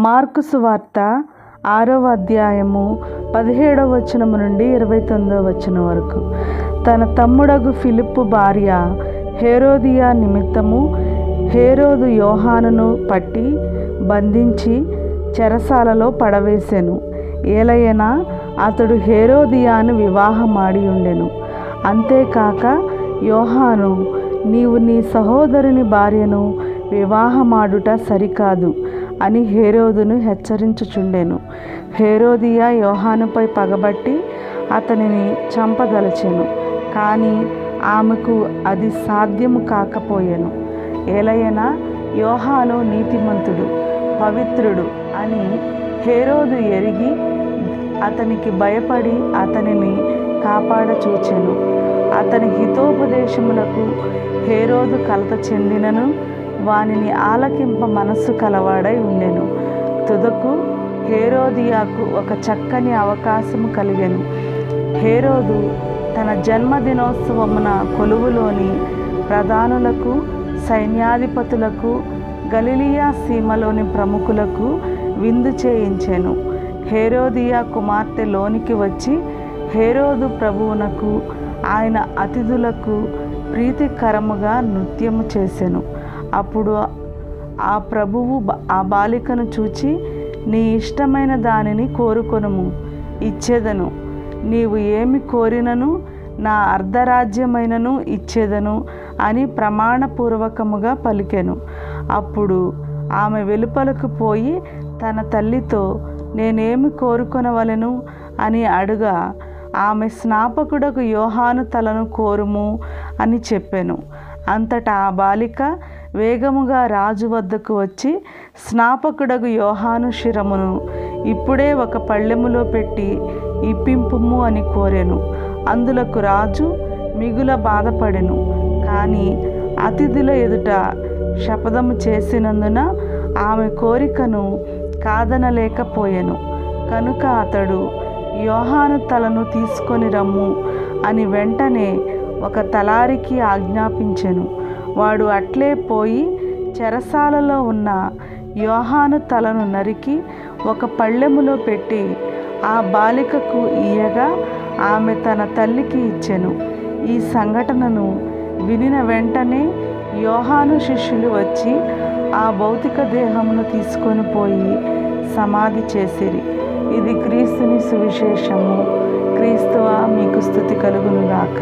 Mark సువార్త 6వ అధ్యాయము 17వ వచనం నుండి 29వ వచనం వరకు. తన తమ్ముడగు ఫిలిప్పు భార్య హేరోదియ నిమిత్తము హేరోదు యోహానును పట్టి బంధించి చెరసాలలో పడవేసెను. ఏలయనా అతడు హేరోదియాను వివాహమాడి ఉండెను. అంతేకాక యోహాను, నీవు నీ సహోదరుని భార్యను వివాహమాడుట సరికాదు అని హేరోదును హెచ్చరించుచుండెను. హేరోదియ యోహానుపై పగబట్టి అతనిని చంపదలచెను. కానీ ఆమెకు అది సాధ్యము కాకపోయెను. ఏలయనా యోహాను నీతిమంతుడు, పవిత్రుడు అని హేరోదు ఎరిగి అతనికి భయపడి అతనిని కాపాడచూచెను. అతని హితోపదేశములకు హేరోదు కలత చెందినను వానిని ఆలకింప మనస్సు కలవాడై ఉండెను. తుదకు హేరోదియాకు ఒక చక్కని అవకాశము కలిగెను. హేరోదు తన జన్మదినోత్సవమున కొలువులోని ప్రధానులకు, సైన్యాధిపతులకు, గలిలియా సీమలోని ప్రముఖులకు విందు చేయించెను. హేరోదియా కుమార్తె లోనికి వచ్చి హేరోదు ప్రభువునకు ఆయన అతిథులకు ప్రీతికరముగా నృత్యము చేసెను. అప్పుడు ఆ ప్రభువు ఆ బాలికను చూచి, నీ ఇష్టమైన దానిని కోరుకొనుము, ఇచ్చేదను. నీవు ఏమి కోరినను నా అర్ధరాజ్యమైనను ఇచ్చేదను అని ప్రమాణపూర్వకముగా పలికెను. అప్పుడు ఆమె వెలుపలకు పోయి తన తల్లితో, నేనేమి కోరుకొనవలెను అని అడుగా, ఆమె స్నాపకుడకు యోహాను తలను కోరుము అని చెప్పెను. అంతటా ఆ బాలిక వేగముగా రాజు వద్దకు వచ్చి స్నాపకుడకు యోహాను శిరమును ఇప్పుడే ఒక పళ్ళెములో పెట్టి ఇప్పింపుము అని కోరెను. అందులకు రాజు మిగుల బాధపడెను. కానీ అతిథుల ఎదుట శపథము చేసినందున ఆమె కోరికను కాదనలేకపోయెను. కనుక అతడు, యోహాను తలను తీసుకొని రమ్ము అని వెంటనే ఒక తలారికి ఆజ్ఞాపించెను. వాడు అట్లే పోయి చెరసాలలో ఉన్న యోహాను తలను నరికి ఒక పళ్ళెములో పెట్టి ఆ బాలికకు ఇయ్యగా ఆమె తన తల్లికి ఇచ్చెను. ఈ సంఘటనను వినిన వెంటనే యోహాను శిష్యులు వచ్చి ఆ భౌతిక దేహమును తీసుకొని పోయి సమాధి చేసిరి. ఇది క్రీస్తుని సువిశేషము. క్రీస్తువా, మీకు స్తుతి కలుగునుగాక.